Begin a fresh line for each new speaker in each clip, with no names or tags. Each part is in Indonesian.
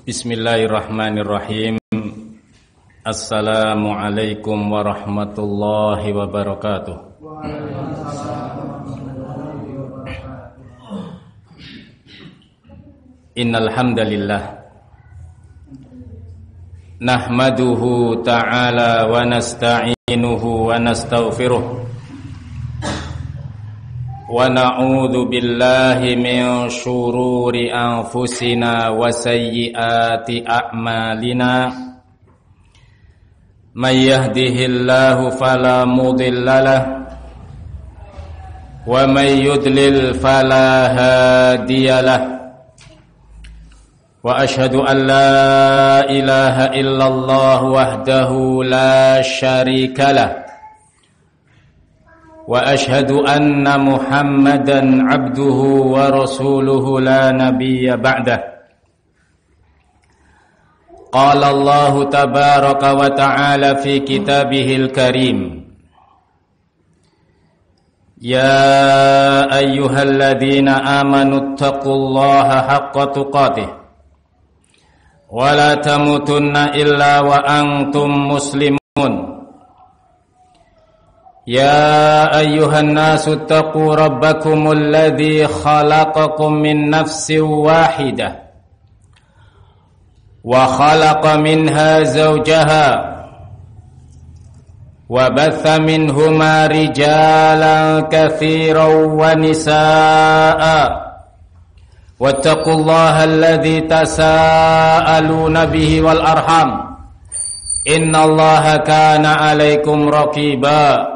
Bismillahirrahmanirrahim. Assalamualaikum warahmatullahi wabarakatuh. Innal hamdalillah nahmaduhu ta'ala wa nasta'inuhu wa nastaghfiruh wa na'udzu billahi min syururi anfusina wa sayyiati a'malina may yahdihillahu fala mudhillalah wa may yudlil fala hadiyalah wa ashhadu an la ilaha illallah wahdahu la syarikalah wa ashhadu anna Muhammadan abduhu wa rasuluhu la nabiyya ba'dah. Qala Allah tabaraka wa ta'ala fi kitabihil karim, ya ayyuhalladzina amanu taqullaha haqqa tuqatih wa la tamutunna illa wa antum muslimun. Ya ayyuhan nasu taqu rabbakumul ladzi khalaqakum min nafsin wahidah wa khalaqa minha zawjaha wa batha minhuma rijalan katsiran wa nisaa'a wattaqullaha alladzi tasaaluna bihi wal arham innallaha kana 'alaikum raqiba.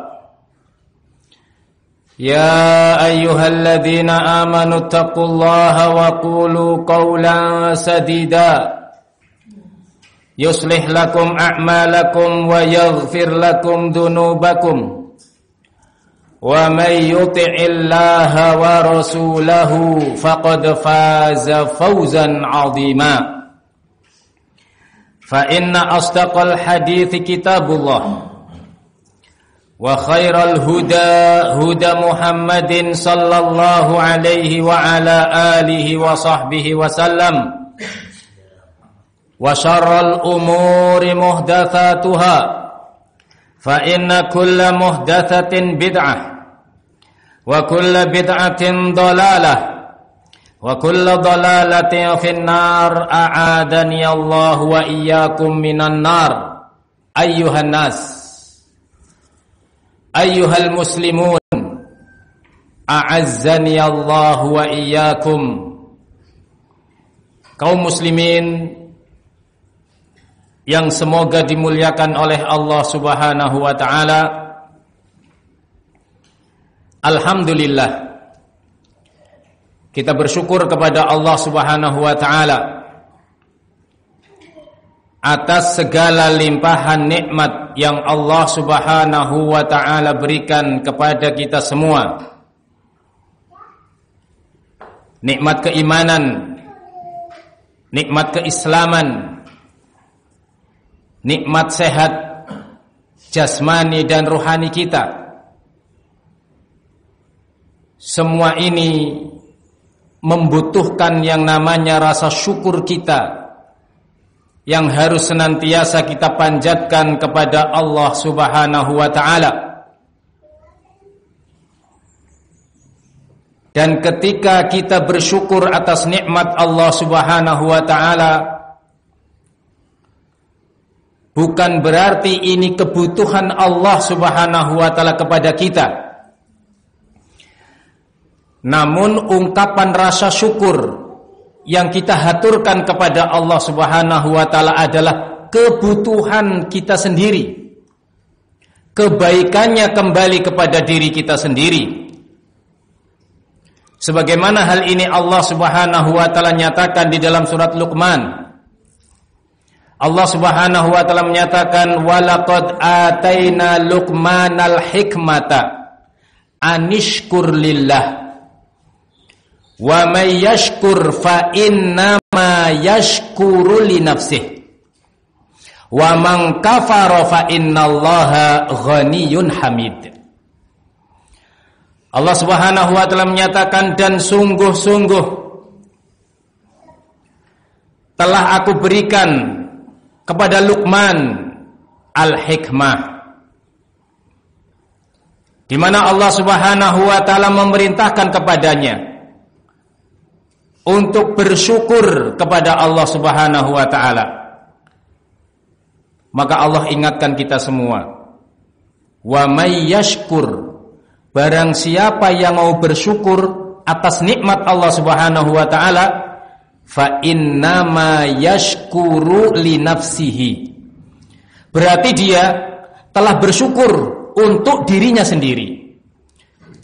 Ya ayyuhalladzina amanu taqullaha wa qulu qawlan sadida yuslih lakum a'malakum wa yaghfir lakum dhunubakum wa may yuti'illaha wa rasulahu faqad faza fawzan 'azima. Fa inna asdaqal hadithi kitabullah wa khairal huda huda Muhammadin sallallahu alaihi wa ala alihi wa sahbihi wa sallam wa syarral umuri muhdatsatuha fa inna kulla muhdatsatin bid'ah wa kulla bid'atin dhalalah wa kulla dhalalatin finnar a'adani Allah wa iyyakum minan nar. Ayyuhan nas, ayyuhal muslimun, a'azzani Allah wa iyyakum. Kaum muslimin yang semoga dimuliakan oleh Allah Subhanahu wa taala. Alhamdulillah, kita bersyukur kepada Allah Subhanahu wa taala atas segala limpahan nikmat yang Allah Subhanahu wa ta'ala berikan kepada kita semua. Nikmat keimanan, nikmat keislaman, nikmat sehat jasmani dan rohani kita. Semua ini membutuhkan yang namanya rasa syukur kita, yang harus senantiasa kita panjatkan kepada Allah Subhanahu wa ta'ala. Dan ketika kita bersyukur atas nikmat Allah Subhanahu wa ta'ala, bukan berarti ini kebutuhan Allah Subhanahu wa ta'ala kepada kita, namun ungkapan rasa syukur yang kita haturkan kepada Allah Subhanahu wa ta'ala adalah kebutuhan kita sendiri. Kebaikannya kembali kepada diri kita sendiri. Sebagaimana hal ini Allah Subhanahu wa ta'ala nyatakan di dalam surat Luqman. Allah Subhanahu wa ta'ala menyatakan, walaqad ataina Luqmanal hikmata anishkur lillah wa may yashkur fa innama yashkuru li nafsihi wa man kafara fa innallaha ghaniyyun hamid. Allah Subhanahu wa taala menyatakan, dan sungguh-sungguh telah aku berikan kepada Luqman al-hikmah, di mana Allah Subhanahu wa taala memerintahkan kepadanya untuk bersyukur kepada Allah Subhanahu wa taala. Maka Allah ingatkan kita semua, wa may yashkur, barang siapa yang mau bersyukur atas nikmat Allah Subhanahu wa taala, fa innama yashkuru li nafsihi, berarti dia telah bersyukur untuk dirinya sendiri.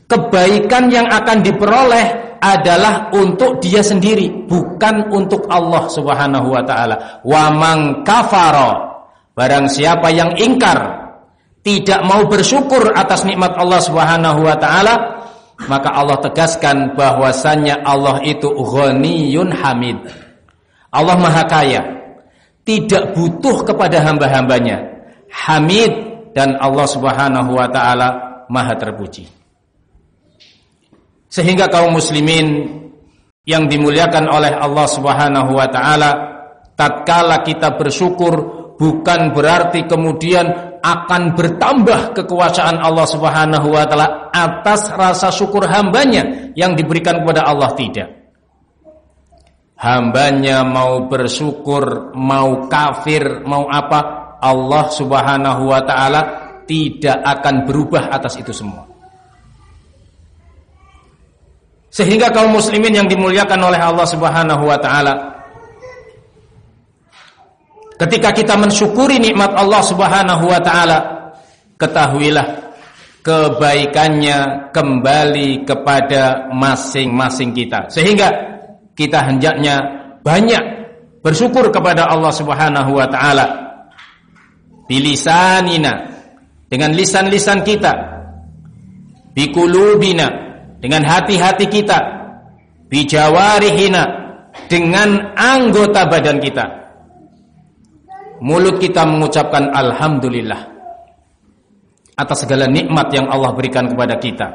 Kebaikan yang akan diperoleh adalah untuk dia sendiri, bukan untuk Allah Subhanahu wa taala. Wa man kafara, barang siapa yang ingkar, tidak mau bersyukur atas nikmat Allah Subhanahu wa taala, maka Allah tegaskan bahwasannya Allah itu ghaniyun hamid. Allah Maha Kaya, tidak butuh kepada hamba-hambanya. Hamid, dan Allah Subhanahu wa taala Maha terpuji. Sehingga kaum muslimin yang dimuliakan oleh Allah Subhanahu wa taala, tatkala kita bersyukur bukan berarti kemudian akan bertambah kekuasaan Allah Subhanahu wa taala atas rasa syukur hambanya yang diberikan kepada Allah, tidak. Hambanya mau bersyukur, mau kafir, mau apa, Allah Subhanahu wa taala tidak akan berubah atas itu semua. Sehingga kaum muslimin yang dimuliakan oleh Allah Subhanahu wa taala, ketika kita mensyukuri nikmat Allah Subhanahu wa taala, ketahuilah kebaikannya kembali kepada masing-masing kita. Sehingga kita hendaknya banyak bersyukur kepada Allah Subhanahu wa taala bilisanina, dengan lisan-lisan kita, biqulubina, dengan hati-hati kita, bijawarihina, dengan anggota badan kita. Mulut kita mengucapkan alhamdulillah atas segala nikmat yang Allah berikan kepada kita.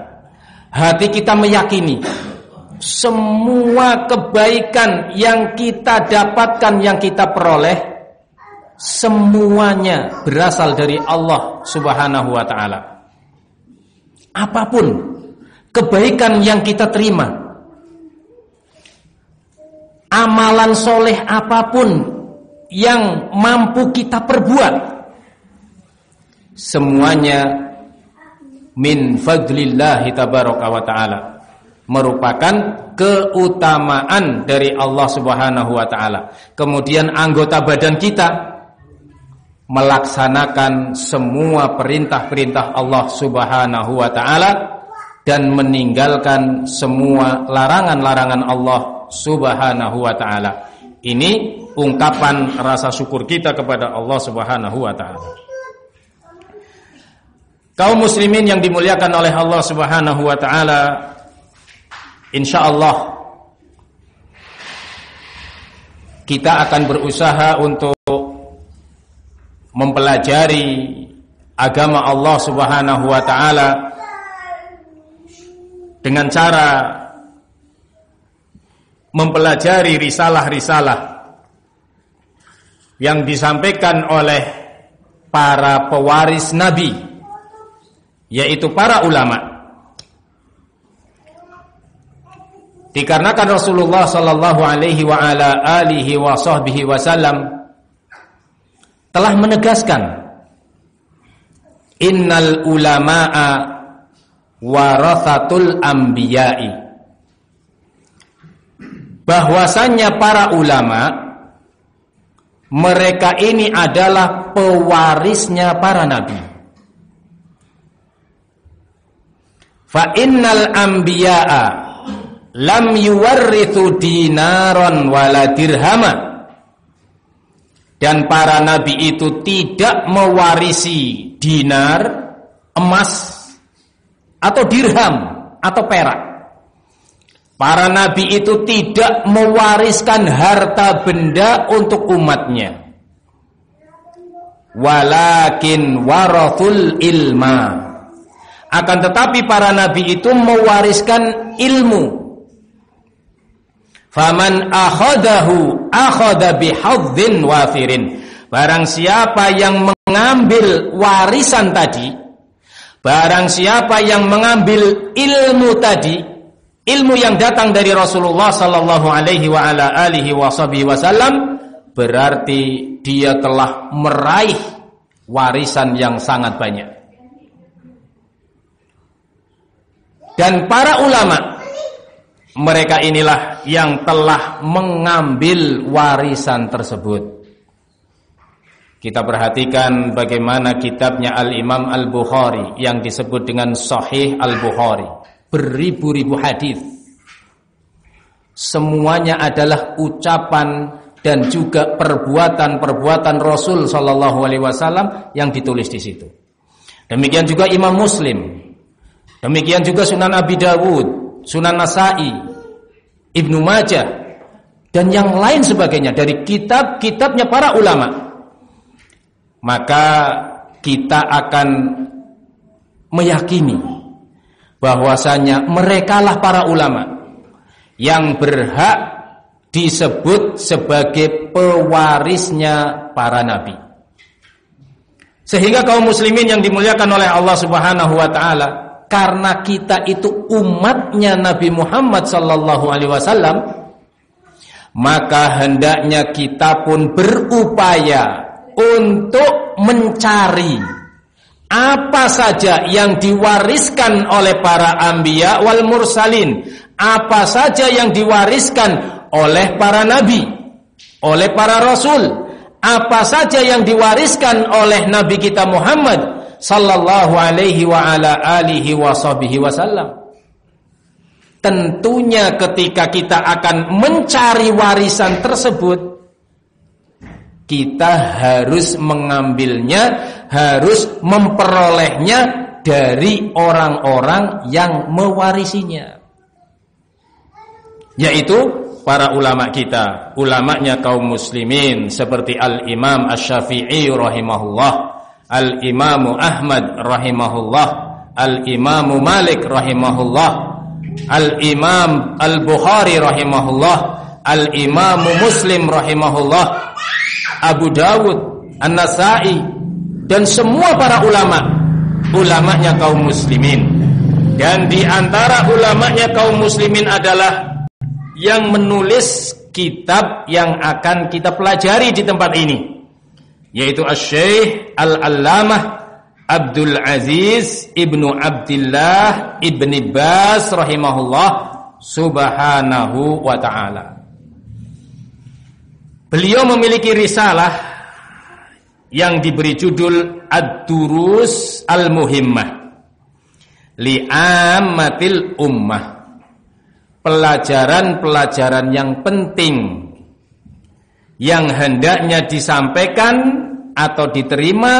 Hati kita meyakini semua kebaikan yang kita dapatkan, yang kita peroleh, semuanya berasal dari Allah Subhanahu wa taala. Apapun kebaikan yang kita terima, amalan soleh apapun yang mampu kita perbuat, semuanya min fadlillahi tabaraka wa ta'ala, merupakan keutamaan dari Allah Subhanahu wa ta'ala. Kemudian anggota badan kita melaksanakan semua perintah-perintah Allah Subhanahu wa ta'ala dan meninggalkan semua larangan-larangan Allah Subhanahu wa ta'ala. Ini ungkapan rasa syukur kita kepada Allah Subhanahu wa ta'ala. Kaum muslimin yang dimuliakan oleh Allah Subhanahu wa ta'ala, insyaallah kita akan berusaha untuk mempelajari agama Allah Subhanahu wa ta'ala dengan cara mempelajari risalah-risalah yang disampaikan oleh para pewaris Nabi, yaitu para ulama. Dikarenakan Rasulullah sallallahu alaihi wa ala alihi wa sahbihi wasallam telah menegaskan, innal ulama'a warathatul anbiya'i, bahwasannya para ulama, mereka ini adalah pewarisnya para nabi. Fa innal anbiya'a lam yuwarrithu dinaron wala dirhama, dan para nabi itu tidak mewarisi dinar, emas, atau dirham, atau perak. Para nabi itu tidak mewariskan harta benda untuk umatnya. Walakin warathul ilma, akan tetapi para nabi itu mewariskan ilmu. Faman akhadahu akhadha bihadzin wafirin. Barang siapa yang mengambil warisan tadi, barang siapa yang mengambil ilmu tadi, ilmu yang datang dari Rasulullah sallallahu alaihi wa ala alihi wasallam, berarti dia telah meraih warisan yang sangat banyak. Dan para ulama, mereka inilah yang telah mengambil warisan tersebut. Kita perhatikan bagaimana kitabnya Al-Imam Al-Bukhari yang disebut dengan Sahih Al-Bukhari. Beribu-ribu hadis. Semuanya adalah ucapan dan juga perbuatan-perbuatan Rasul sallallahu alaihi wasallam yang ditulis di situ. Demikian juga Imam Muslim. Demikian juga Sunan Abi Dawud, Sunan Nasa'i, Ibnu Majah, dan yang lain sebagainya dari kitab-kitabnya para ulama. Maka kita akan meyakini bahwasanya merekalah para ulama yang berhak disebut sebagai pewarisnya para nabi. Sehingga kaum muslimin yang dimuliakan oleh Allah Subhanahu wa taala, karena kita itu umatnya Nabi Muhammad sallallahu alaihi wasallam, maka hendaknya kita pun berupaya untuk mencari apa saja yang diwariskan oleh para anbiya wal mursalin, apa saja yang diwariskan oleh para nabi, oleh para rasul, apa saja yang diwariskan oleh Nabi kita Muhammad sallallahu alaihi wa ala alihi washabihi wasallam. Tentunya ketika kita akan mencari warisan tersebut, kita harus mengambilnya, harus memperolehnya dari orang-orang yang mewarisinya, yaitu para ulama kita, ulamanya kaum muslimin seperti Al-Imam Asy-Syafi'i rahimahullah, Al-Imam Ahmad rahimahullah, Al-Imam Malik rahimahullah, Al-Imam Al-Bukhari rahimahullah, Al-Imam Muslim rahimahullah, Abu Dawud, An-Nasa'i, dan semua para ulama, ulamanya kaum muslimin. Dan di antara ulamanya kaum muslimin adalah yang menulis kitab yang akan kita pelajari di tempat ini, yaitu Asy-Syaikh Al-Allamah Abdul Aziz Ibnu Abdillah Ibni Baz rahimahullah subhanahu wa ta'ala. Beliau memiliki risalah yang diberi judul Ad-Durus Al-Muhimmah Li'ammatil Ummah, pelajaran-pelajaran yang penting yang hendaknya disampaikan atau diterima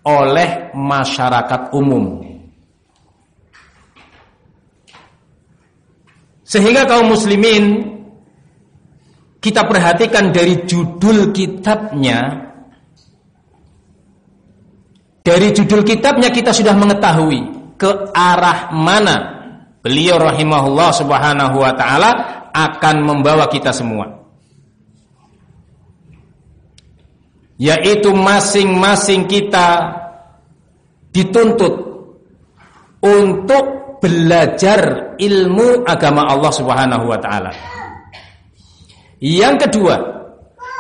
oleh masyarakat umum. Sehingga kaum muslimin, kita perhatikan dari judul kitabnya. Dari judul kitabnya kita sudah mengetahui ke arah mana beliau rahimahullah subhanahu wa ta'ala akan membawa kita semua, yaitu masing-masing kita dituntut untuk belajar ilmu agama Allah subhanahu wa ta'ala. Yang kedua,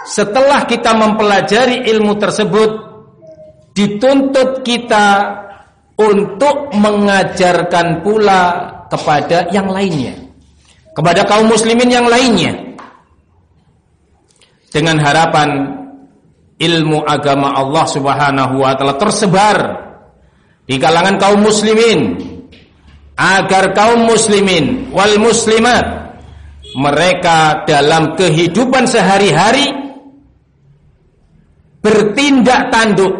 setelah kita mempelajari ilmu tersebut, dituntut kita untuk mengajarkan pula kepada yang lainnya, kepada kaum muslimin yang lainnya, dengan harapan ilmu agama Allah subhanahu wa ta'ala tersebar di kalangan kaum muslimin, agar kaum muslimin wal muslimat mereka dalam kehidupan sehari-hari bertindak tanduk,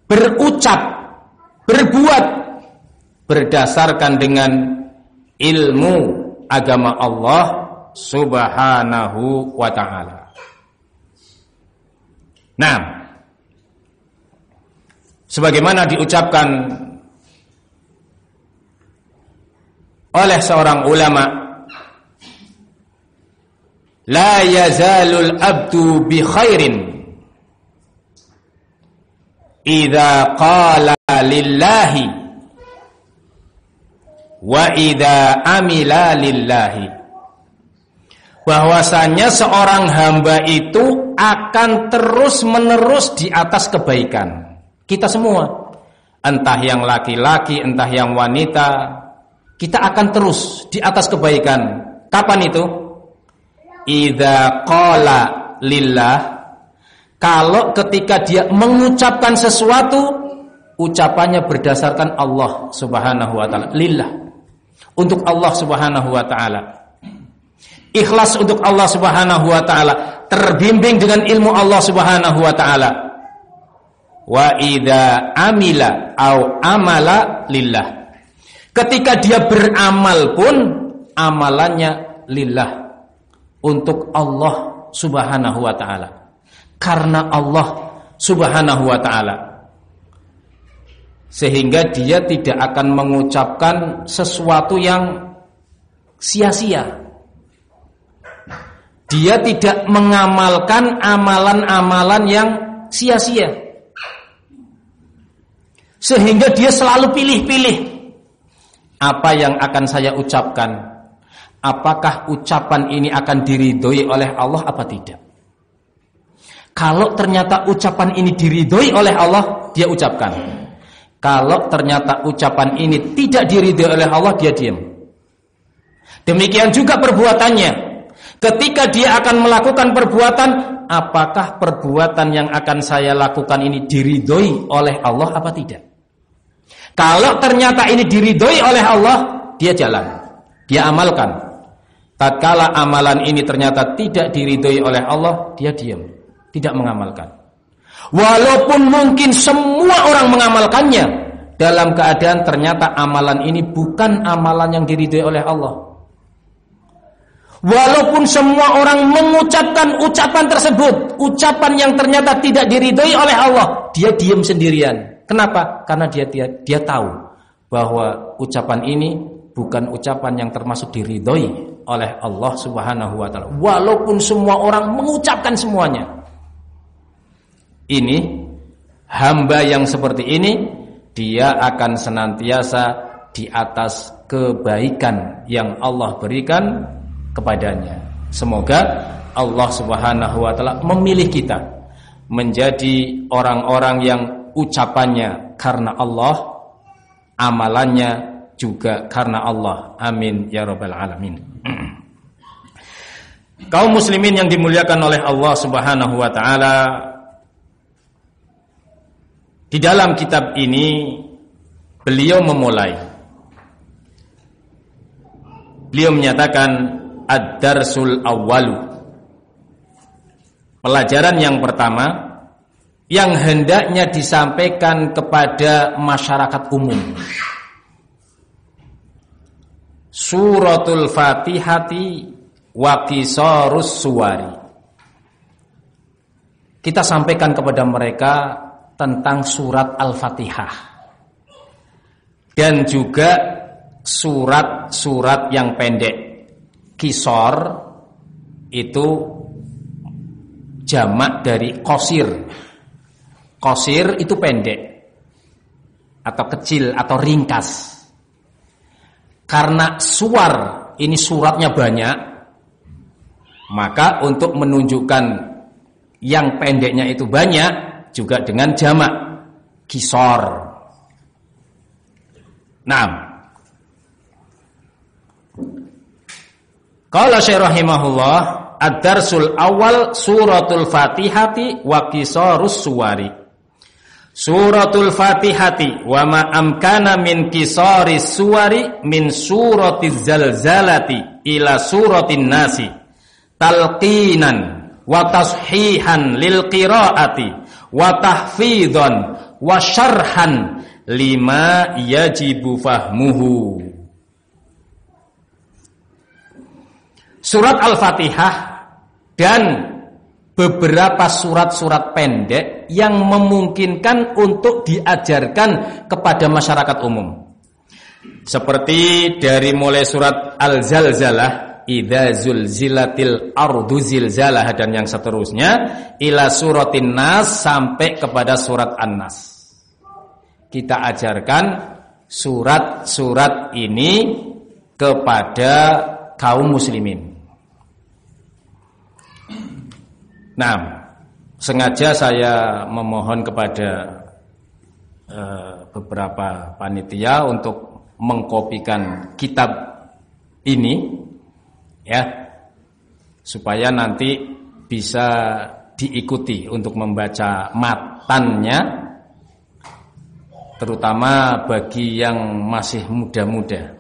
berucap, berbuat berdasarkan dengan ilmu agama Allah subhanahu wa ta'ala. Nah, sebagaimana diucapkan oleh seorang ulama, la yazalul abdu bi khairin idza qala lillahi wa idza amila lillahi. Bahwasanya seorang hamba itu akan terus-menerus di atas kebaikan. Kita semua, entah yang laki-laki, entah yang wanita, kita akan terus di atas kebaikan. Kapan itu? Idza qala lillah, kalau ketika dia mengucapkan sesuatu, ucapannya berdasarkan Allah Subhanahu wa taala, lillah, untuk Allah Subhanahu wa taala. Ikhlas untuk Allah Subhanahu wa taala, terbimbing dengan ilmu Allah Subhanahu wa taala. Wa idza amila au amala lillah. Ketika dia beramal pun amalannya lillah, untuk Allah Subhanahu wa taala. Karena Allah Subhanahu wa taala. Sehingga dia tidak akan mengucapkan sesuatu yang sia-sia. Dia tidak mengamalkan amalan-amalan yang sia-sia. Sehingga dia selalu pilih-pilih. Apa yang akan saya ucapkan? Apakah ucapan ini akan diridhoi oleh Allah apa tidak? Kalau ternyata ucapan ini diridhoi oleh Allah, dia ucapkan. Kalau ternyata ucapan ini tidak diridhoi oleh Allah, dia diam. Demikian juga perbuatannya. Ketika dia akan melakukan perbuatan, apakah perbuatan yang akan saya lakukan ini diridhoi oleh Allah apa tidak? Kalau ternyata ini diridhoi oleh Allah, dia jalan, dia amalkan. Tatkala amalan ini ternyata tidak diridhoi oleh Allah, dia diam, tidak mengamalkan. Walaupun mungkin semua orang mengamalkannya, dalam keadaan ternyata amalan ini bukan amalan yang diridhoi oleh Allah. Walaupun semua orang mengucapkan ucapan tersebut, ucapan yang ternyata tidak diridhoi oleh Allah, dia diam sendirian. Kenapa? Karena dia tahu bahwa ucapan ini bukan ucapan yang termasuk diridhoi oleh Allah Subhanahu wa taala. Walaupun semua orang mengucapkan semuanya. Ini hamba yang seperti ini, dia akan senantiasa di atas kebaikan yang Allah berikan kepadanya. Semoga Allah Subhanahu wa taala memilih kita menjadi orang-orang yang ucapannya karena Allah, amalannya juga karena Allah. Amin ya rabbal alamin. Kaum muslimin yang dimuliakan oleh Allah Subhanahu wa taala, di dalam kitab ini beliau menyatakan ad-darsul awwalu, pelajaran yang pertama yang hendaknya disampaikan kepada masyarakat umum. Suratul Fatihati wa qisarus suwari. Kita sampaikan kepada mereka tentang surat Al-Fatihah dan juga surat-surat yang pendek. Qisar itu jamak dari qasir. Qasir itu pendek atau kecil atau ringkas. Karena suwar ini suratnya banyak, maka untuk menunjukkan yang pendeknya itu banyak juga dengan jamak qisar. Naam. Qala Syekh rahimahullah, ad-darsul awal suratul Fatihati wa qisarus suwari. Suratul Fatihati wa ma amkana min qisaris suwari min suratiz zalzalati ila suratin nasi talqinan wa tashihan lil qiraati wa tahfidhan wa syarhan lima yajibu fahmuhu. Surat Al-Fatihah dan beberapa surat-surat pendek yang memungkinkan untuk diajarkan kepada masyarakat umum. Seperti dari mulai surat Al-Zalzalah idza zulzilatil ardu zilzalaha dan yang seterusnya ila suratin nas sampai kepada surat An-Nas. Kita ajarkan surat-surat ini kepada kaum muslimin. Nah, sengaja saya memohon kepada beberapa panitia untuk mengkopikan kitab ini ya, supaya nanti bisa diikuti untuk membaca matannya, terutama bagi yang masih muda-muda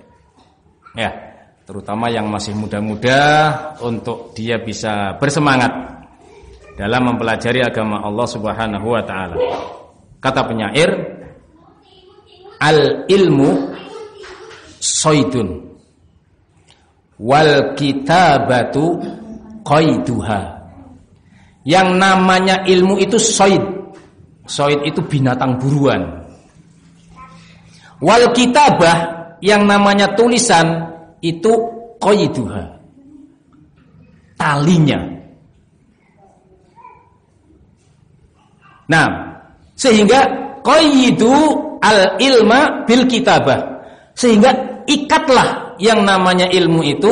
ya, terutama yang masih muda-muda, untuk dia bisa bersemangat dalam mempelajari agama Allah Subhanahu wa taala. Kata penyair, al ilmu soidun wal kitabatu qaiduha. Yang namanya ilmu itu soid. Soid itu binatang buruan. Wal kitabah, yang namanya tulisan itu qaiduha, talinya. Nah, sehingga qaidu al ilma bil kitabah, sehingga ikatlah yang namanya ilmu itu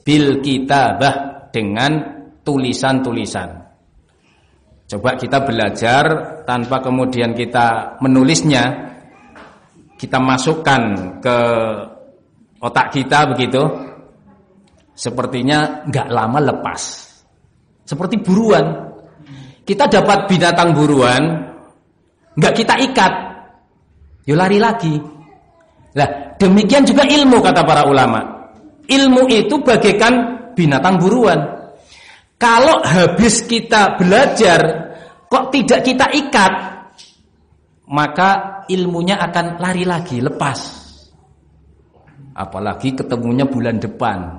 bil kitabah, dengan tulisan-tulisan. Coba kita belajar tanpa kemudian kita menulisnya, kita masukkan ke otak kita begitu, sepertinya nggak lama lepas. Seperti buruan, kita dapat binatang buruan, nggak kita ikat, yo lari lagi. Lah, demikian juga ilmu, kata para ulama. Ilmu itu bagaikan binatang buruan. Kalau habis kita belajar kok tidak kita ikat, maka ilmunya akan lari lagi, lepas. Apalagi ketemunya bulan depan.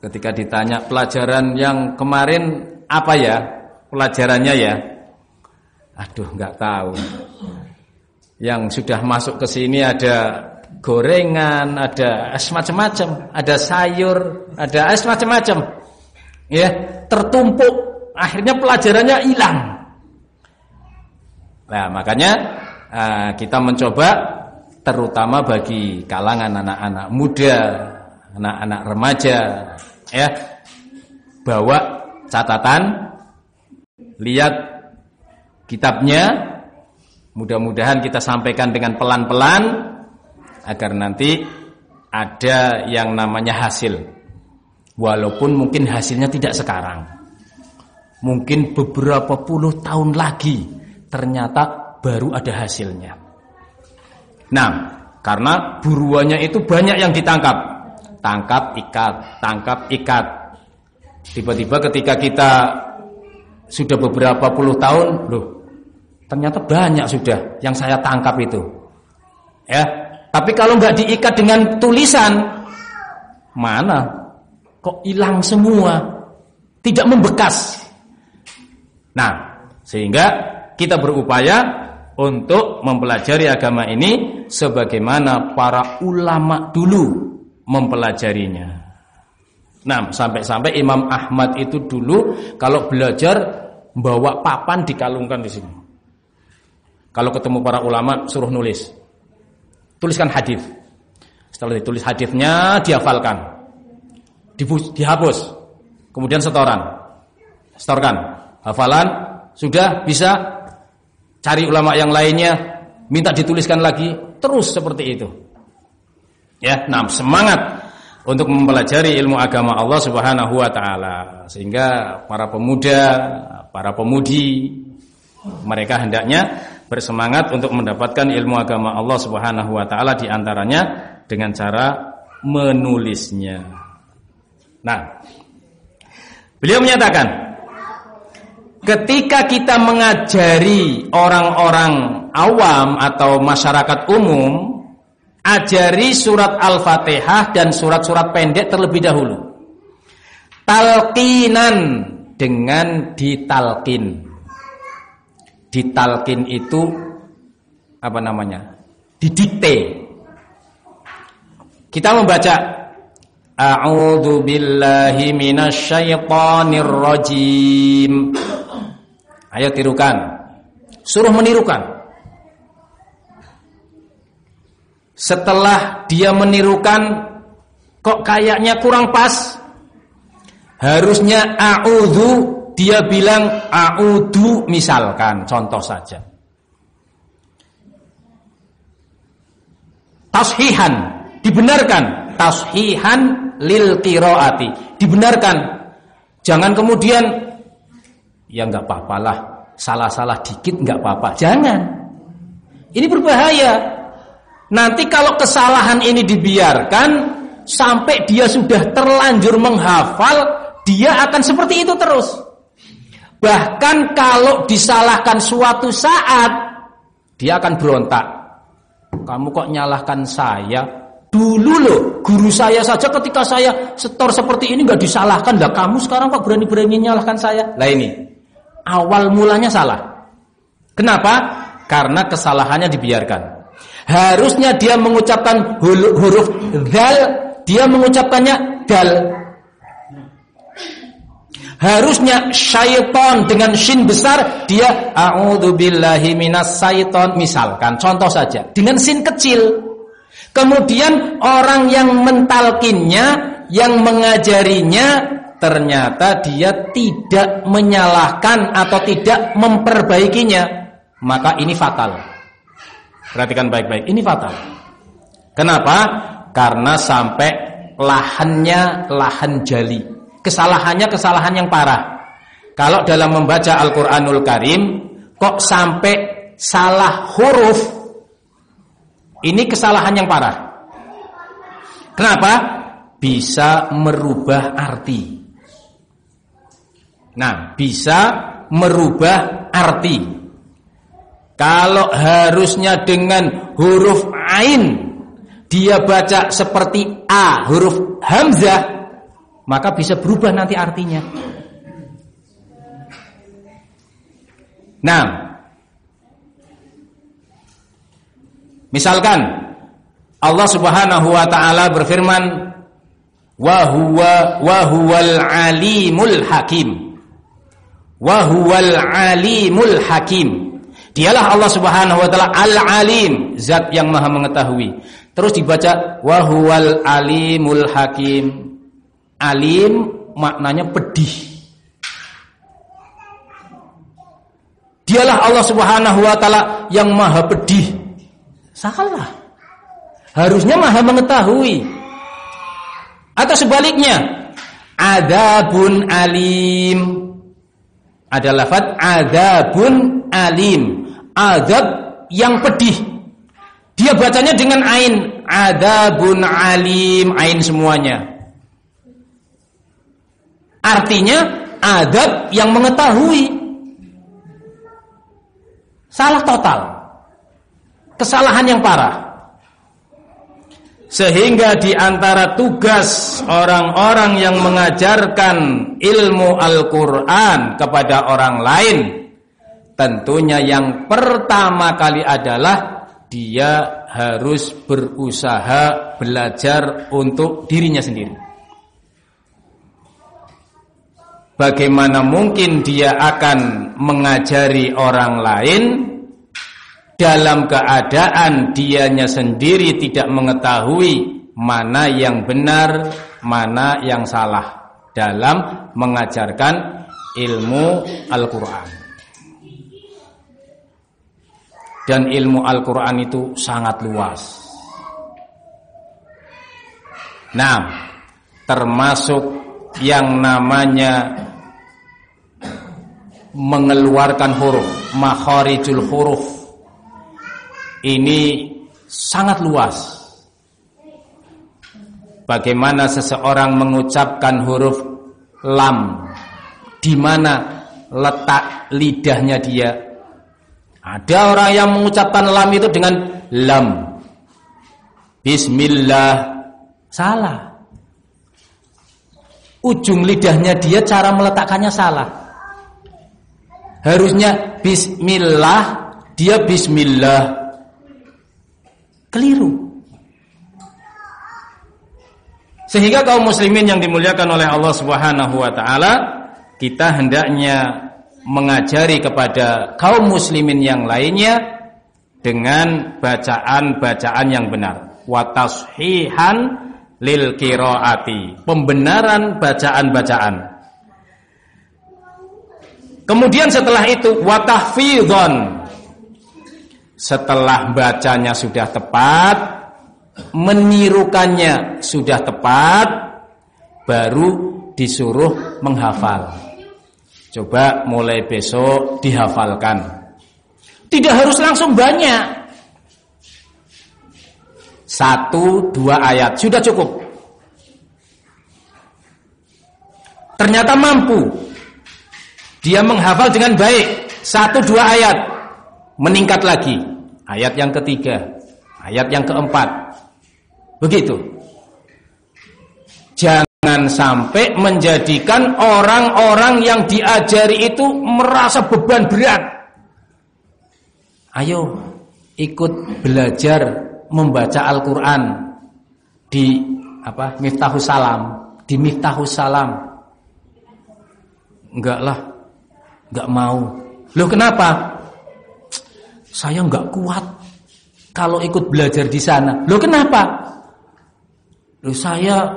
Ketika ditanya pelajaran yang kemarin apa ya pelajarannya ya, aduh nggak tahu. Yang sudah masuk ke sini ada gorengan, ada es macam-macam, ada sayur, ada es macam-macam, ya, tertumpuk. Akhirnya pelajarannya hilang. Nah, makanya kita mencoba, terutama bagi kalangan anak-anak muda, anak-anak remaja, ya, bawa catatan, lihat kitabnya. Mudah-mudahan kita sampaikan dengan pelan-pelan agar nanti ada yang namanya hasil. Walaupun mungkin hasilnya tidak sekarang, mungkin beberapa puluh tahun lagi ternyata baru ada hasilnya. Nah, karena buruannya itu banyak yang ditangkap, tangkap ikat. Tiba-tiba ketika kita sudah beberapa puluh tahun, loh, ternyata banyak sudah yang saya tangkap itu, ya. Tapi kalau nggak diikat dengan tulisan, mana? Kok hilang semua, tidak membekas. Nah, sehingga kita berupaya untuk mempelajari agama ini sebagaimana para ulama dulu mempelajarinya. Nah, sampai-sampai Imam Ahmad itu dulu kalau belajar bawa papan dikalungkan di sini. Kalau ketemu para ulama suruh nulis, tuliskan hadis. Setelah ditulis hadisnya dihafalkan, dihapus, kemudian setorkan hafalan, sudah bisa cari ulama yang lainnya, minta dituliskan lagi, terus seperti itu. Ya, nah, semangat untuk mempelajari ilmu agama Allah Subhanahu wa taala, sehingga para pemuda, para pemudi, mereka hendaknya bersemangat untuk mendapatkan ilmu agama Allah Subhanahu wa taala, di antaranya dengan cara menulisnya. Nah, beliau menyatakan, ketika kita mengajari orang-orang awam atau masyarakat umum, ajari surat Al-Fatihah dan surat-surat pendek terlebih dahulu. Talqinan, dengan ditalqin. Ditalqin itu apa namanya? Didikte. Kita membaca A'udzu billahi minasyaitonir rajim. Ayo tirukan. Suruh menirukan. Setelah dia menirukan, kok kayaknya kurang pas. Harusnya a'udzu, dia bilang a'udzu misalkan, contoh saja. Tashihan, dibenarkan. Tashihan lil qiraati, dibenarkan. Jangan kemudian ya enggak apa-apalah, salah-salah dikit enggak apa-apa. Jangan. Ini berbahaya. Nanti kalau kesalahan ini dibiarkan sampai dia sudah terlanjur menghafal, dia akan seperti itu terus. Bahkan kalau disalahkan suatu saat, dia akan berontak. Kamu kok nyalahkan saya? Dulu loh, guru saya saja ketika saya setor seperti ini nggak disalahkan. Lah kamu sekarang kok berani-berani nyalahkan saya? Lah ini, awal mulanya salah. Kenapa? Karena kesalahannya dibiarkan. Harusnya dia mengucapkan huruf dzal, dia mengucapkannya dal. Harusnya syaiton dengan shin besar, dia a'udzubillahi minas syaiton misalkan, contoh saja, dengan sin kecil. Kemudian orang yang mentalkinnya, yang mengajarinya, ternyata dia tidak menyalahkan atau tidak memperbaikinya, maka ini fatal. Perhatikan baik-baik, ini fatal. Kenapa? Karena sampai lahannya lahan jali. Kesalahannya kesalahan yang parah. Kalau dalam membaca Al-Quranul Karim kok sampai salah huruf, ini kesalahan yang parah. Kenapa? Bisa merubah arti. Nah, bisa merubah arti. Kalau harusnya dengan huruf ain dia baca seperti a, huruf hamzah, maka bisa berubah nanti artinya. Nah, misalkan Allah Subhanahu wa taala berfirman, wa huwal alimul hakim. Wa huwal alimul hakim. Dialah Allah Subhanahu wa taala al-alim, zat yang maha mengetahui. Terus dibaca wa huwal alimul hakim. Alim maknanya pedih. Dialah Allah Subhanahu wa taala yang maha pedih. Salah. Harusnya maha mengetahui. Atau sebaliknya, adzabun alim. Ada lafaz adzabun alim. Azab yang pedih. Dia bacanya dengan ain, adzabun alim, ain semuanya. Artinya adab yang mengetahui. Salah total. Kesalahan yang parah. Sehingga di antara tugas orang-orang yang mengajarkan ilmu Al-Quran kepada orang lain, tentunya yang pertama kali adalah dia harus berusaha belajar untuk dirinya sendiri. Bagaimana mungkin dia akan mengajari orang lain dalam keadaan dianya sendiri tidak mengetahui mana yang benar, mana yang salah dalam mengajarkan ilmu Al-Quran. Dan ilmu Al-Quran itu sangat luas. Nah, termasuk yang namanya mengeluarkan huruf, makharijul huruf, ini sangat luas. Bagaimana seseorang mengucapkan huruf lam, di mana letak lidahnya dia. Ada orang yang mengucapkan lam itu dengan lam, bismillah, salah. Ujung lidahnya dia cara meletakkannya salah. Harusnya bismillah, dia bismillah. Keliru. Sehingga kaum muslimin yang dimuliakan oleh Allah Subhanahu wa taala, kita hendaknya mengajari kepada kaum muslimin yang lainnya dengan bacaan-bacaan yang benar. Wa tashihan lil qiraati, pembenaran bacaan-bacaan. Kemudian setelah itu wa tahfidhon, setelah bacanya sudah tepat, menirukannya sudah tepat, baru disuruh menghafal. Coba mulai besok dihafalkan. Tidak harus langsung banyak. 1-2 ayat sudah cukup. Ternyata mampu dia menghafal dengan baik 1-2 ayat, meningkat lagi ayat yang ketiga, ayat yang keempat, begitu. Jangan sampai menjadikan orang-orang yang diajari itu merasa beban berat. Ayo ikut belajar membaca Al-Quran di Miftahus Salam, di Miftahus Salam. Enggak lah, enggak mau. Loh kenapa? Saya enggak kuat kalau ikut belajar di sana. Loh kenapa? Loh saya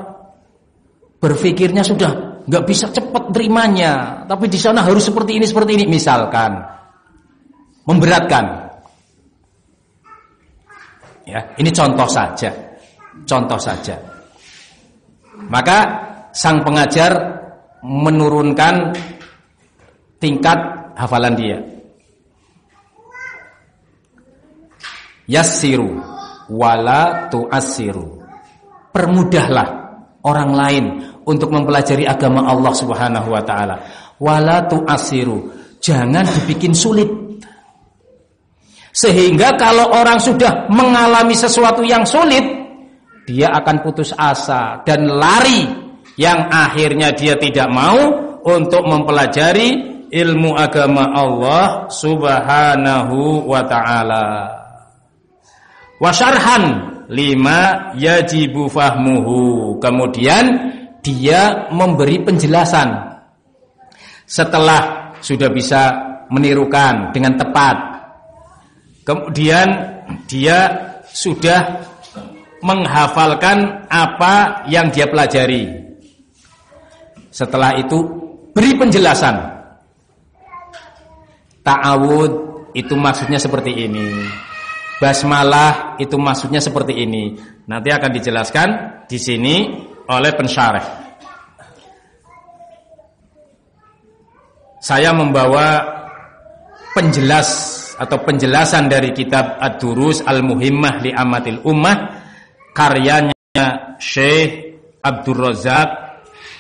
berpikirnya sudah enggak bisa cepat terimanya, tapi di sana harus seperti ini, misalkan. Memberatkan. Ya, ini contoh saja. Maka sang pengajar menurunkan tingkat hafalan dia. Yassiru wala tu'assiru. Permudahlah orang lain untuk mempelajari agama Allah Subhanahu wa taala. Wala tu'assiru. Jangan dibikin sulit. Sehingga kalau orang sudah mengalami sesuatu yang sulit, dia akan putus asa dan lari, yang akhirnya dia tidak mau untuk mempelajari ilmu agama Allah Subhanahu wa ta'ala. Wa syarhan lima yajibu fahmuhu. Kemudian dia memberi penjelasan setelah sudah bisa menirukan dengan tepat. Kemudian dia sudah menghafalkan apa yang dia pelajari. Setelah itu beri penjelasan. Ta'awud itu maksudnya seperti ini. Basmalah itu maksudnya seperti ini. Nanti akan dijelaskan di sini oleh pensyarah. Saya membawa penjelasan dari kitab Ad-Durus Al-Muhimmah li Amatil Ummah, karyanya Syekh Abdul Razak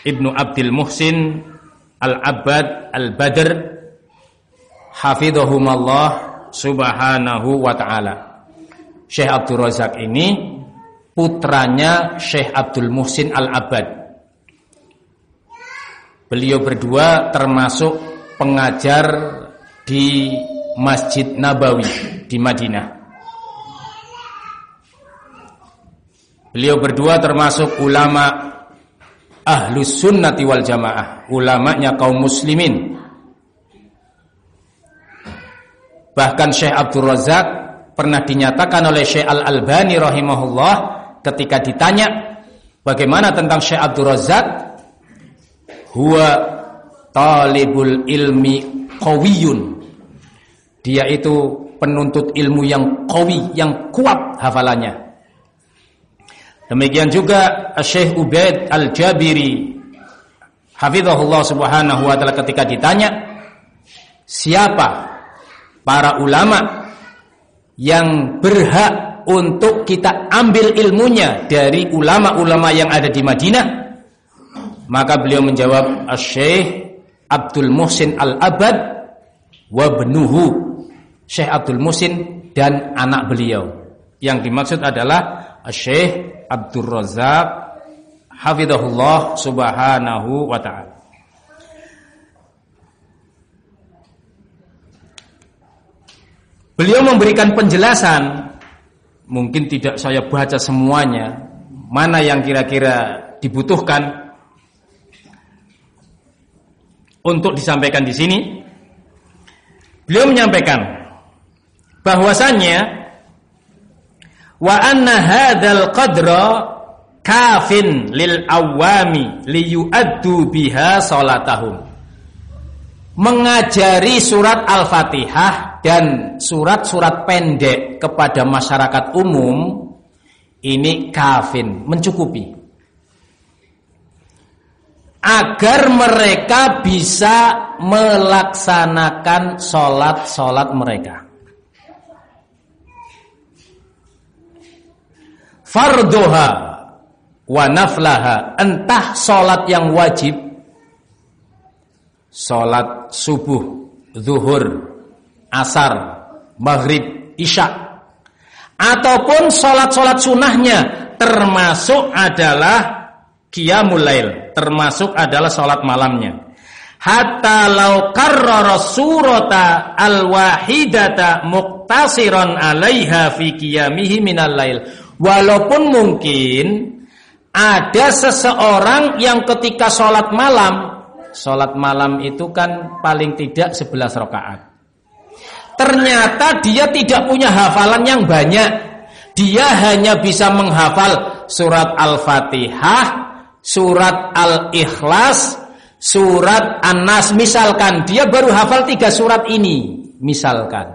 Ibnu Abdul Muhsin Al-Abbad Al-Badr hafidhahumallah subhanahu wa ta'ala. Syekh Abdul Razak ini putranya Syekh Abdul Muhsin Al-Abbad. Beliau berdua termasuk pengajar di Masjid Nabawi di Madinah. Beliau berdua termasuk ulama Ahlus Sunnati wal Jamaah, ulamanya kaum muslimin. Bahkan Syekh Abdul Razak pernah dinyatakan oleh Syekh Al-Albani rahimahullah ketika ditanya bagaimana tentang Syekh Abdul Razak, huwa talibul ilmi qawiyun. Dia itu penuntut ilmu yang qawi, yang kuat hafalannya. Demikian juga Syekh Ubaid Al-Jabiri hafizahullah subhanahu wa ta'ala ketika ditanya siapa para ulama yang berhak untuk kita ambil ilmunya dari ulama-ulama yang ada di Madinah, maka beliau menjawab Syekh Abdul Muhsin Al-Abbad wa ibnuhu, Syekh Abdul Muhsin dan anak beliau. Yang dimaksud adalah Syekh Abdul Razak hafizahullah subhanahu wa ta'ala. Beliau memberikan penjelasan, mungkin tidak saya baca semuanya, mana yang kira-kira dibutuhkan untuk disampaikan di sini. Beliau menyampaikan bahwasannya wa anna hadzal qadra kafin lil awami liyuaddu biha salatahum. Mengajari surat Al-Fatihah dan surat-surat pendek kepada masyarakat umum ini kafin, mencukupi agar mereka bisa melaksanakan sholat mereka. Farduha wa naflaha, entah sholat yang wajib, sholat subuh, zuhur, asar, maghrib, isya, ataupun sholat sunnahnya, termasuk adalah qiyamul lail, termasuk adalah sholat malamnya. Hatta law karrara surata al-wahidata muqtasiran alaiha fi qiyamihi minal lail. Walaupun mungkin ada seseorang yang ketika sholat malam itu kan paling tidak 11 rakaat. Ternyata dia tidak punya hafalan yang banyak. Dia hanya bisa menghafal surat Al-Fatihah, surat Al-Ikhlas, surat An-Nas, misalkan. Dia baru hafal 3 surat ini, misalkan.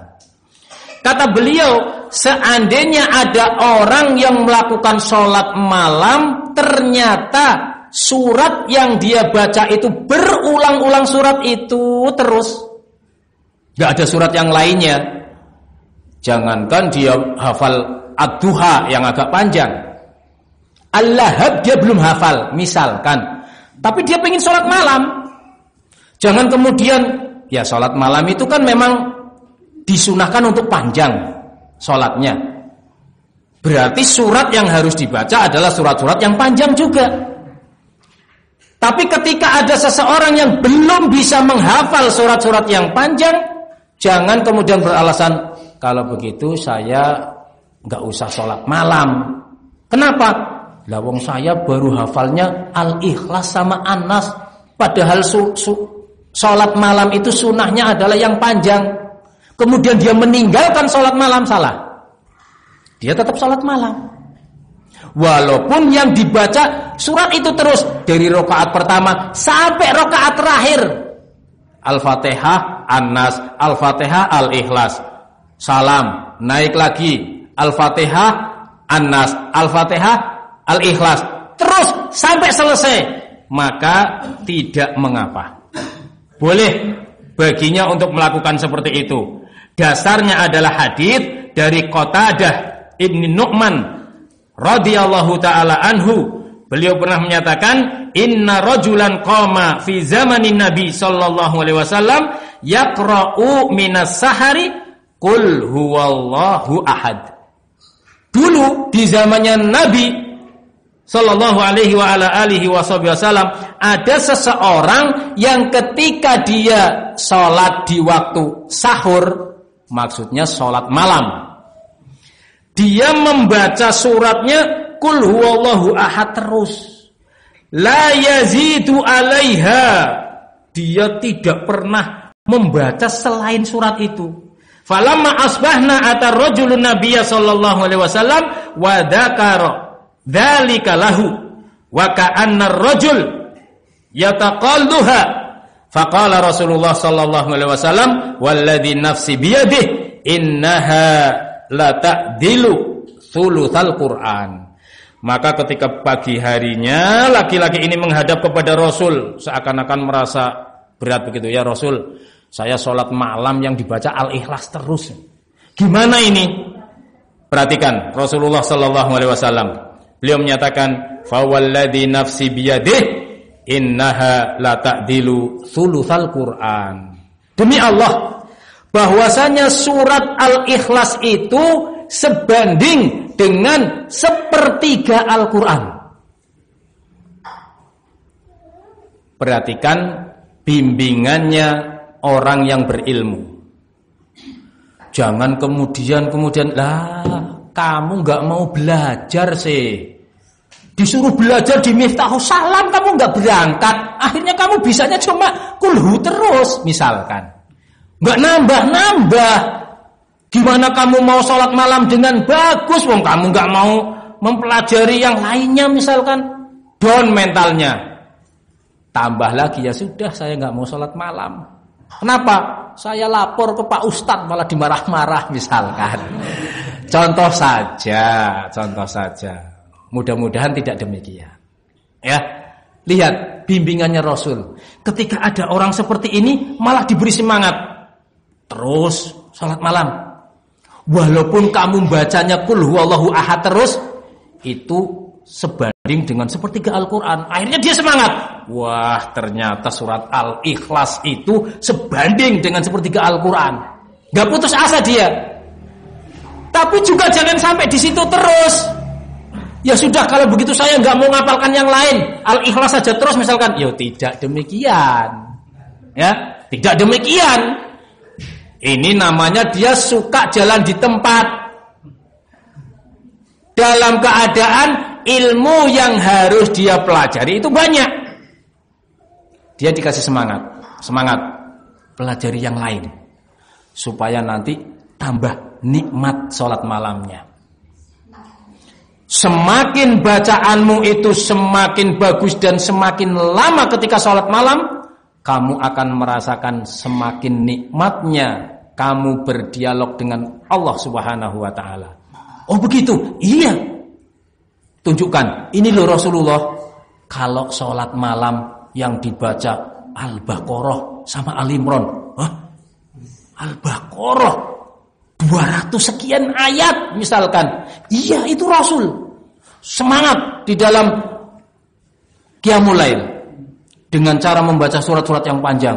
Kata beliau, seandainya ada orang yang melakukan sholat malam, ternyata surat yang dia baca itu berulang-ulang surat itu terus, gak ada surat yang lainnya. Jangankan dia hafal Ad-Duha yang agak panjang, Al-Lahab dia belum hafal misalkan, tapi dia pengen sholat malam. Jangan kemudian, ya sholat malam itu kan memang disunahkan untuk panjang sholatnya, berarti surat yang harus dibaca adalah surat-surat yang panjang juga. Tapi ketika ada seseorang yang belum bisa menghafal surat-surat yang panjang, jangan kemudian beralasan, kalau begitu saya nggak usah sholat malam. Kenapa? Lah wong saya baru hafalnya Al-Ikhlas sama An-Nas, padahal sholat malam itu sunahnya adalah yang panjang. Kemudian dia meninggalkan sholat malam, salah. Dia tetap sholat malam. Walaupun yang dibaca surat itu terus dari rakaat pertama sampai rakaat terakhir. Al-Fatihah, An-Nas, Al-Fatihah, Al-Ikhlas. Salam, naik lagi. Al-Fatihah, An-Nas, Al-Fatihah, Al-Ikhlas. Terus sampai selesai. Maka tidak mengapa. Boleh baginya untuk melakukan seperti itu. Dasarnya adalah hadis dari Qatadah Ibn Nu'man radhiyallahu taala anhu. Beliau pernah menyatakan, inna rajulan qama fi zamanin nabi sallallahu alaihi wasallam yaqra'u minas sahari qul huwallahu ahad. Dulu di zamannya Nabi sallallahu alaihi wa ala alihi wasallam ada seseorang yang ketika dia salat di waktu sahur, maksudnya salat malam, dia membaca suratnya Qul huwallahu ahad terus. La yazidu alaiha. Dia tidak pernah membaca selain surat itu. Falamma asbahna atar rajulun nabiyya sallallahu alaihi wasallam wa dzakara dzalika lahu wa ka'anna ar-rajul yataqalluha. Faqala Rasulullah sallallahu alaihi wasallam walladzi nafsi biyadihi innaha la ta'dilu thulutsal Qur'an. Maka ketika pagi harinya laki-laki ini menghadap kepada Rasul, seakan-akan merasa berat begitu, ya Rasul, saya sholat malam yang dibaca Al-Ikhlas terus. Gimana ini? Perhatikan Rasulullah sallallahu alaihi wasallam. Beliau menyatakan, "Fawalladzi nafsi biyadihi innaha la ta'dilu thulutsal Qur'an." Demi Allah, bahwasanya surat Al-Ikhlas itu sebanding dengan 1/3 Al-Quran. Perhatikan bimbingannya orang yang berilmu. Jangan kemudian lah kamu nggak mau belajar sih. Disuruh belajar di Miftahus Salam kamu nggak berangkat. Akhirnya kamu bisanya cuma kulhu terus misalkan. Nggak nambah-nambah. Gimana kamu mau sholat malam dengan bagus? Wong kamu nggak mau mempelajari yang lainnya misalkan. Down mentalnya. Tambah lagi ya sudah saya nggak mau sholat malam. Kenapa? Saya lapor ke Pak Ustadz malah dimarah-marah misalkan. Contoh saja. Mudah-mudahan tidak demikian. Ya, lihat bimbingannya Rasul. Ketika ada orang seperti ini malah diberi semangat. Terus salat malam. Walaupun kamu bacanya Qul huwallahu ahad terus, itu sebanding dengan sepertiga Al-Qur'an. Akhirnya dia semangat. Wah, ternyata surat Al-Ikhlas itu sebanding dengan sepertiga Al-Qur'an. Gak putus asa dia. Tapi juga jangan sampai di situ terus. Ya sudah kalau begitu saya nggak mau ngapalkan yang lain. Al-Ikhlas saja terus misalkan. Ya tidak demikian. Ya, tidak demikian. Ini namanya dia suka jalan di tempat. Dalam keadaan ilmu yang harus dia pelajari itu banyak. Dia dikasih semangat. Semangat pelajari yang lain. Supaya nanti tambah nikmat sholat malamnya. Semakin bacaanmu itu semakin bagus dan semakin lama ketika sholat malam, kamu akan merasakan semakin nikmatnya kamu berdialog dengan Allah Subhanahu wa Ta'ala. Oh begitu? Iya. Tunjukkan. Ini loh Rasulullah. Kalau sholat malam yang dibaca Al-Baqarah sama Al-Imran. Al-Baqarah 200 sekian ayat misalkan. Iya itu Rasul. Semangat di dalam Qiyamul Lail dengan cara membaca surat-surat yang panjang.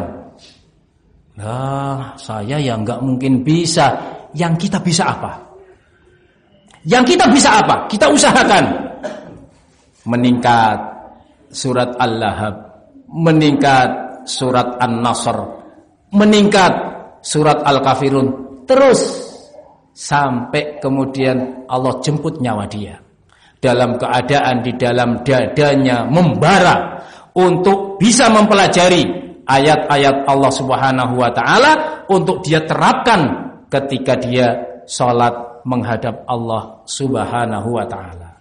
Nah, saya yang nggak mungkin bisa. Yang kita bisa apa? Yang kita bisa apa? Kita usahakan meningkat surat Al-Lahab, meningkat surat An-Nasr, meningkat surat Al-Kafirun, terus sampai kemudian Allah jemput nyawa dia dalam keadaan di dalam dadanya membara untuk bisa mempelajari ayat-ayat Allah Subhanahu wa Ta'ala untuk dia terapkan ketika dia sholat menghadap Allah Subhanahu wa Ta'ala.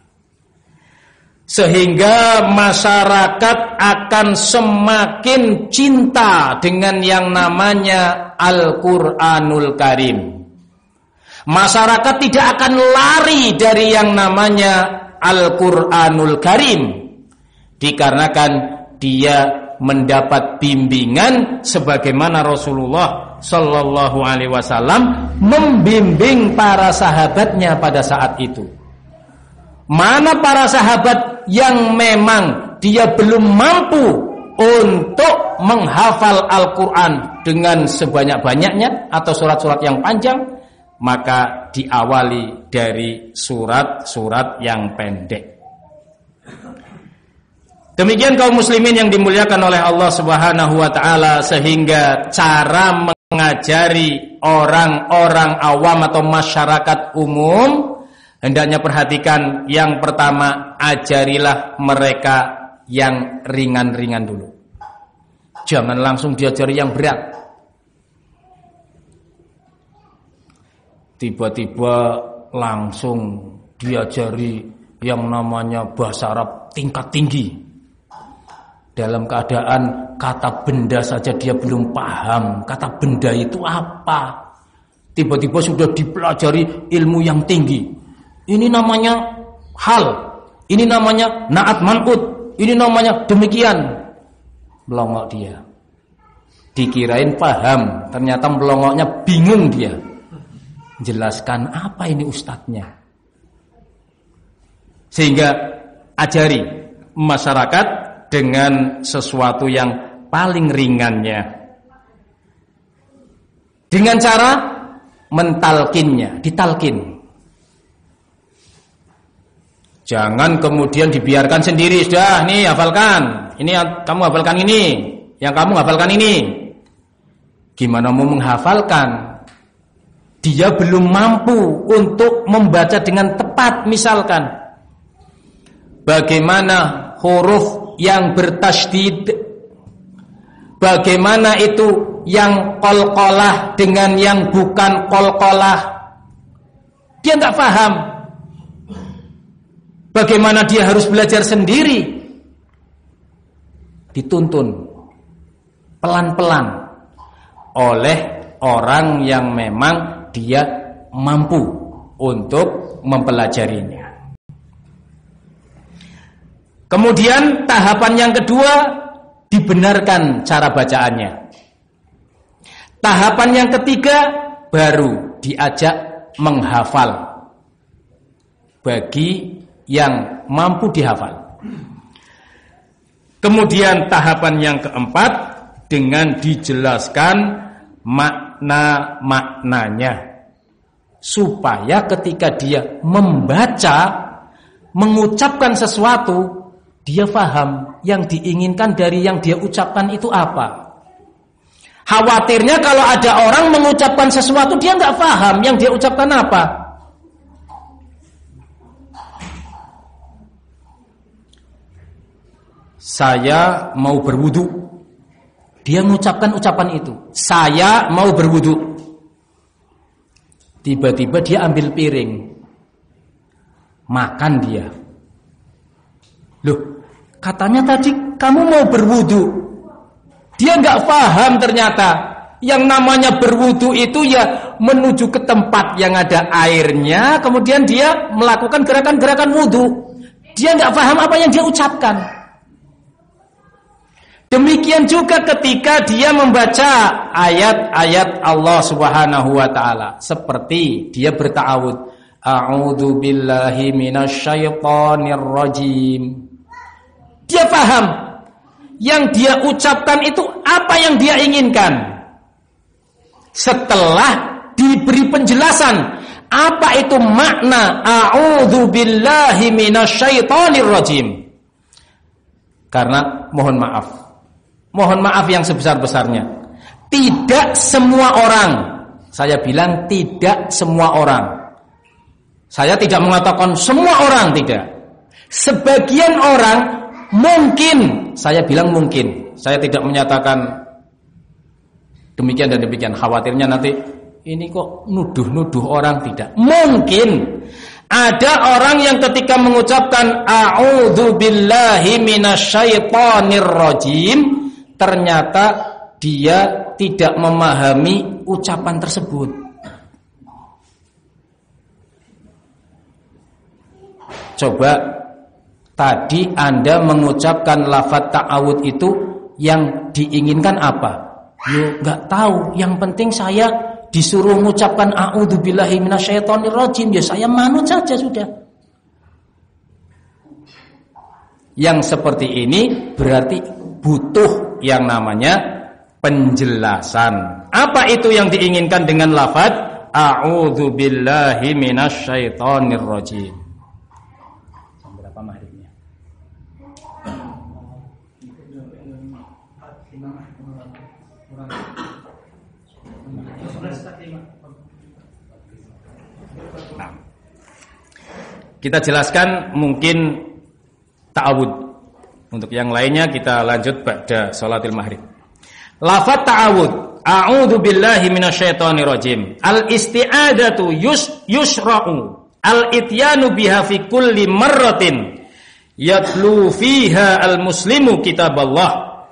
Sehingga masyarakat akan semakin cinta dengan yang namanya Al-Quranul Karim. Masyarakat tidak akan lari dari yang namanya Al-Quranul Karim, dikarenakan dia mendapat bimbingan sebagaimana Rasulullah Shallallahu Alaihi Wasallam membimbing para sahabatnya pada saat itu. Mana para sahabat yang memang dia belum mampu untuk menghafal Al-Quran dengan sebanyak-banyaknya atau surat-surat yang panjang, maka diawali dari surat-surat yang pendek. Demikian kaum muslimin yang dimuliakan oleh Allah Subhanahu wa Ta'ala, sehingga cara mengajari orang-orang awam atau masyarakat umum hendaknya perhatikan yang pertama, ajarilah mereka yang ringan-ringan dulu. Jangan langsung diajari yang berat. Tiba-tiba langsung diajari yang namanya bahasa Arab tingkat tinggi. Dalam keadaan kata benda saja dia belum paham. Kata benda itu apa? Tiba-tiba sudah dipelajari ilmu yang tinggi. Ini namanya hal. Ini namanya na'at man'ut. Ini namanya demikian. Melongok dia. Dikirain paham. Ternyata melongoknya bingung dia. Jelaskan apa ini ustadznya. Sehingga ajari masyarakat dengan sesuatu yang paling ringannya. Dengan cara mentalkinnya, ditalkin. Jangan kemudian dibiarkan sendiri, sudah nih hafalkan. Ini kamu hafalkan ini, yang kamu hafalkan ini. Gimana mau menghafalkan? Dia belum mampu untuk membaca dengan tepat misalkan. bagaimana huruf yang bertasydid, bagaimana itu yang qalqalah dengan yang bukan qalqalah. Dia enggak paham. Bagaimana dia harus belajar sendiri. Dituntun pelan-pelan oleh orang yang memang dia mampu untuk mempelajarinya. Kemudian tahapan yang kedua, dibenarkan cara bacaannya. Tahapan yang ketiga, baru diajak menghafal bagi yang mampu dihafal. Kemudian tahapan yang keempat, dengan dijelaskan makna-maknanya, supaya ketika dia membaca, mengucapkan sesuatu, dia paham yang diinginkan dari yang dia ucapkan itu apa. Khawatirnya kalau ada orang mengucapkan sesuatu, dia nggak paham yang dia ucapkan apa. Saya mau berwudu. Dia mengucapkan ucapan itu. Saya mau berwudu. Tiba-tiba dia ambil piring. Makan dia. Loh, katanya tadi kamu mau berwudu. Dia nggak paham ternyata. Yang namanya berwudu itu ya menuju ke tempat yang ada airnya, kemudian dia melakukan gerakan-gerakan wudu. Dia nggak paham apa yang dia ucapkan. Demikian juga ketika dia membaca ayat-ayat Allah Subhanahu wa taala, seperti dia berta'awud, a'udzu billahi minasyaitonir rajim. Dia paham yang dia ucapkan itu apa yang dia inginkan. Setelah diberi penjelasan apa itu makna a'udzu billahi minasyaitonir rajim. Karena mohon maaf yang sebesar-besarnya, tidak semua orang, saya bilang tidak semua orang, saya tidak mengatakan semua orang, tidak. Sebagian orang mungkin, saya bilang mungkin, saya tidak menyatakan demikian dan demikian, khawatirnya nanti ini kok nuduh-nuduh orang, tidak. Mungkin ada orang yang ketika mengucapkan a'udzu billahi minasyaitonir rajim, ternyata dia tidak memahami ucapan tersebut. Coba tadi Anda mengucapkan lafaz ta'awud itu, yang diinginkan apa? Yo, enggak tahu. Yang penting saya disuruh mengucapkan a'udzubillahi minasyaitonirrajim, ya saya manut saja sudah. Yang seperti ini berarti butuh yang namanya penjelasan. Apa itu yang diinginkan dengan lafaz a'udzubillahi minasyaitonirrajim? Berapa maghribnya? Nah, kita jelaskan mungkin ta'awud. Untuk yang lainnya kita lanjut pada salatil maghrib. Lafaz ta'awud, a'udzu billahi minasyaitonir rajim. Al-isti'adzatu yusra'u al-ityanu biha fi kulli marratin yatlu fiha al-muslimu kitaballah.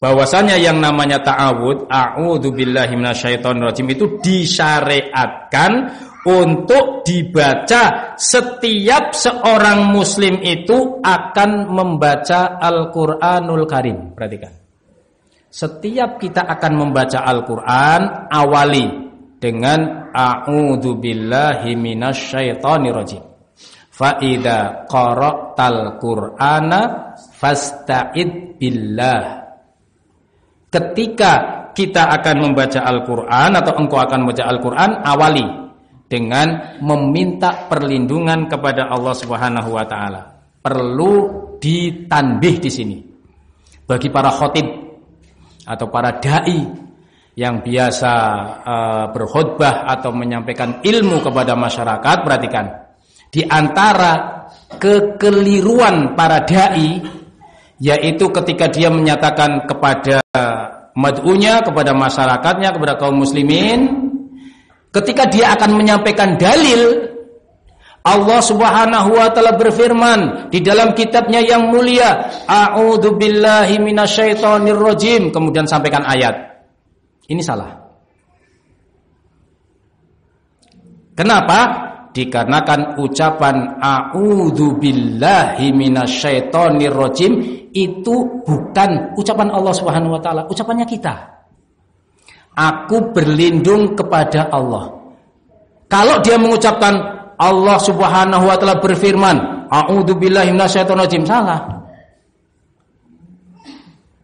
Bahwasanya yang namanya ta'awud, a'udzu billahi minasyaitonir rajim, itu disyariatkan untuk dibaca setiap seorang muslim itu akan membaca Al-Qur'anul Karim. Perhatikan. Setiap kita akan membaca Al-Qur'an, awali dengan a'udzu billahi minasyaitonir rajim. Fa idza qara'tal Qur'ana fasta'id billah. Ketika kita akan membaca Al-Qur'an atau engkau akan membaca Al-Qur'an, awali dengan meminta perlindungan kepada Allah Subhanahu wa taala. Perlu ditanbih di sini. Bagi para khatib atau para dai yang biasa berkhutbah atau menyampaikan ilmu kepada masyarakat, perhatikan. Di antara kekeliruan para dai, yaitu ketika dia menyatakan kepada mad'unya, kepada masyarakatnya, kepada kaum muslimin, ketika dia akan menyampaikan dalil, Allah Subhanahu wa taala berfirman di dalam kitabnya yang mulia, A'udzu billahi minasyaitonir rajim, kemudian sampaikan ayat. Ini salah. Kenapa? Dikarenakan ucapan A'udzu billahi minasyaitonir rajim itu bukan ucapan Allah Subhanahu wa taala, ucapannya kita. Aku berlindung kepada Allah. Kalau dia mengucapkan Allah Subhanahu wa taala berfirman, A'udzu billahi minasyaitonir rajim, salah.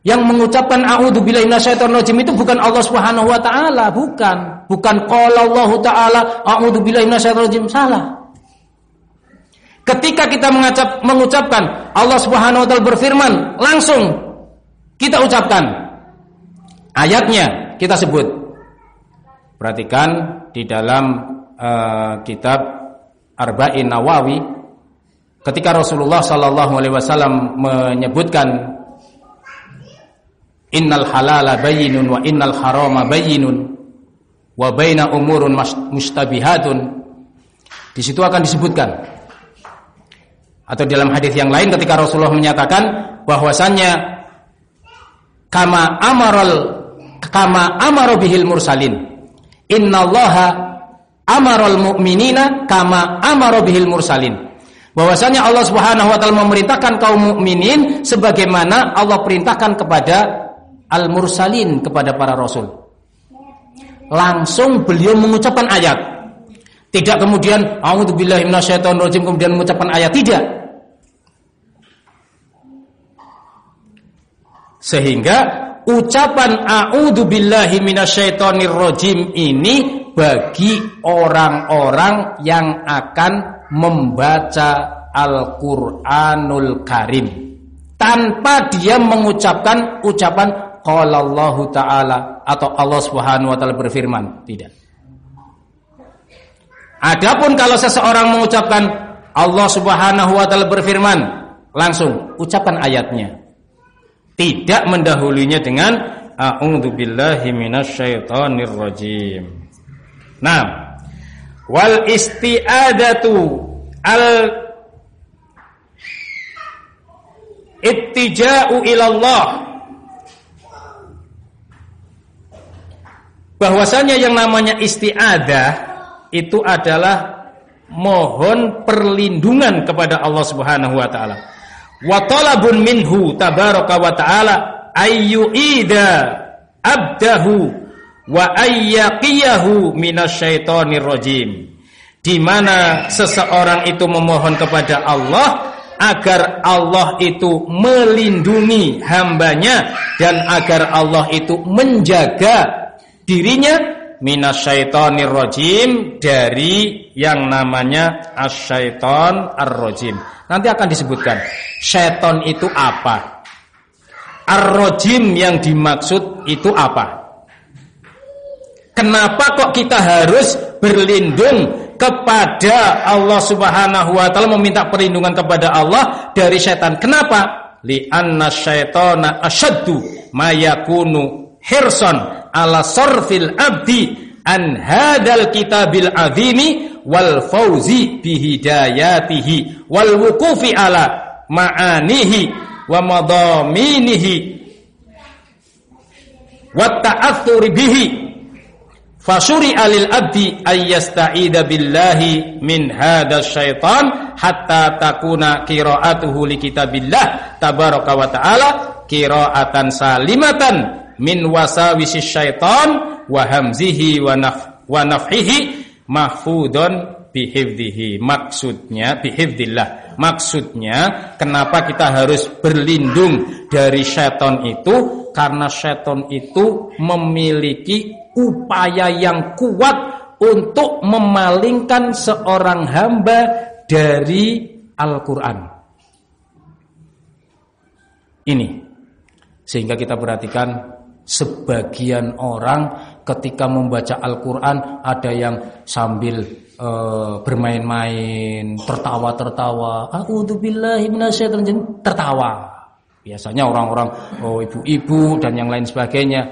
Yang mengucapkan A'udzu billahi minasyaitonir rajim itu bukan Allah Subhanahu wa taala, bukan. Bukan qala Allah taala A'udzu billahi minasyaitonir rajim, salah. Ketika kita mengucapkan Allah Subhanahu wa taala berfirman, langsung kita ucapkan ayatnya, kita sebut. Perhatikan di dalam kitab Arba'in Nawawi, ketika Rasulullah sallallahu alaihi wasallam menyebutkan innal halala bayyinun wa innal harama bayyinun wa baina umurun mustabihatun, di situ akan disebutkan, atau dalam hadis yang lain ketika Rasulullah menyatakan bahwasannya kama amara bihil mursalin, innallaha amaral mu'minina kama amara bihil mursalin, bahwasanya Allah Subhanahu wa taala memerintahkan kaum mukminin sebagaimana Allah perintahkan kepada al-mursalin, kepada para rasul. Langsung beliau mengucapkan ayat. Tidak kemudian A'udzu billahi minasyaitonir rajim kemudian mengucapkan ayat, tidak. Sehingga ucapan A'udzu billahi minasyaitonir rajim ini bagi orang-orang yang akan membaca Al-Qur'anul Karim tanpa dia mengucapkan ucapan qala Allah taala atau Allah Subhanahu wa taala berfirman, tidak. Adapun kalau seseorang mengucapkan Allah Subhanahu wa taala berfirman, langsung ucapan ayatnya, tidak mendahulunya dengan A'udzu billahi minasyaitonir rajim. Nah, wal isti'adatu al ittija'u ilallah, bahwasanya yang namanya isti'adah itu adalah mohon perlindungan kepada Allah Subhanahu wa taala. Wa talabun minhu tabaraka wa taala ayyuida abdahu wa ayyaqiyahu minasyaitonir rajim, di mana seseorang itu memohon kepada Allah agar Allah itu melindungi hambanya dan agar Allah itu menjaga dirinya minasyaitonir rajim, dari yang namanya asyaiton ar-rajim. Nanti akan disebutkan syaiton itu apa, ar-rajim yang dimaksud itu apa. Kenapa kok kita harus berlindung kepada Allah Subhanahu wa taala, meminta perlindungan kepada Allah dari syaitan? Kenapa? Li'anna syaitana asyaddu ma yakunu hirsan ala sarfil abdi an hadal kitabil azimi wal fauzi bihidayatihi wal wukufi ala ma'anihi wa madaminihi wa ta'athuri bihi. Fasyuri'a lil abdi ayyasta'ida billahi min hadzal syaitan hatta takuna qira'atuhu li kitabillah tabaraka wa ta'ala qira'atan salimatan min wasawisis syaitan wa hamzihi wa nafhihi mahfudun bihifdhihi. Maksudnya bihifdzillah, maksudnya kenapa kita harus berlindung dari syaitan itu? Karena syaitan itu memiliki upaya yang kuat untuk memalingkan seorang hamba dari Al-Quran. Ini sehingga kita perhatikan sebagian orang ketika membaca Al-Qur'an ada yang sambil bermain-main, tertawa-tertawa. A'udzubillahi minasyaitonir rajim, tertawa. Biasanya orang-orang ibu-ibu dan yang lain sebagainya.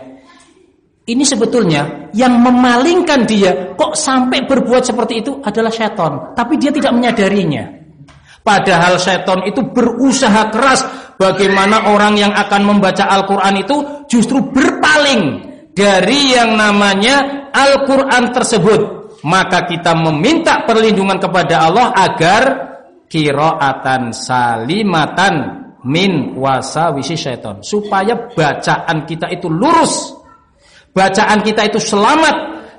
Ini sebetulnya yang memalingkan dia kok sampai berbuat seperti itu adalah setan, tapi dia tidak menyadarinya. Padahal setan itu berusaha keras bagaimana orang yang akan membaca Al-Qur'an itu justru berpaling dari yang namanya Al-Qur'an tersebut. Maka kita meminta perlindungan kepada Allah agar qiraatan salimatan min wasawisi syaitan, supaya bacaan kita itu lurus, bacaan kita itu selamat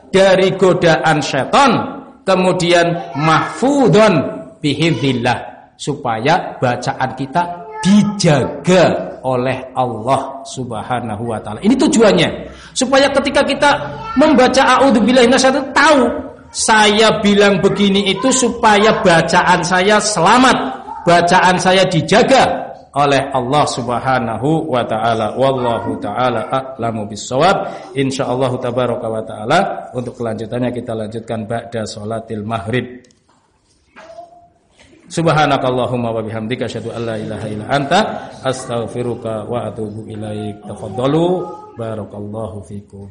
dari godaan syaitan, kemudian mahfudun bihifdzillah, supaya bacaan kita dijaga oleh Allah Subhanahu wa taala. Ini tujuannya, supaya ketika kita membaca a'udzubillahi minasyaitonir rajim tahu saya bilang begini itu supaya bacaan saya selamat, bacaan saya dijaga oleh Allah Subhanahu wa taala. Wallahu taala a'lamu bissawab. Insyaallah tabaraka wa taala untuk kelanjutannya kita lanjutkan ba'da sholatil maghrib. Subhanakallahumma wa bihamdika asyhadu an la ilaha illa anta astaghfiruka wa atubu ilaik. Tafadhalu barakallahu fikum.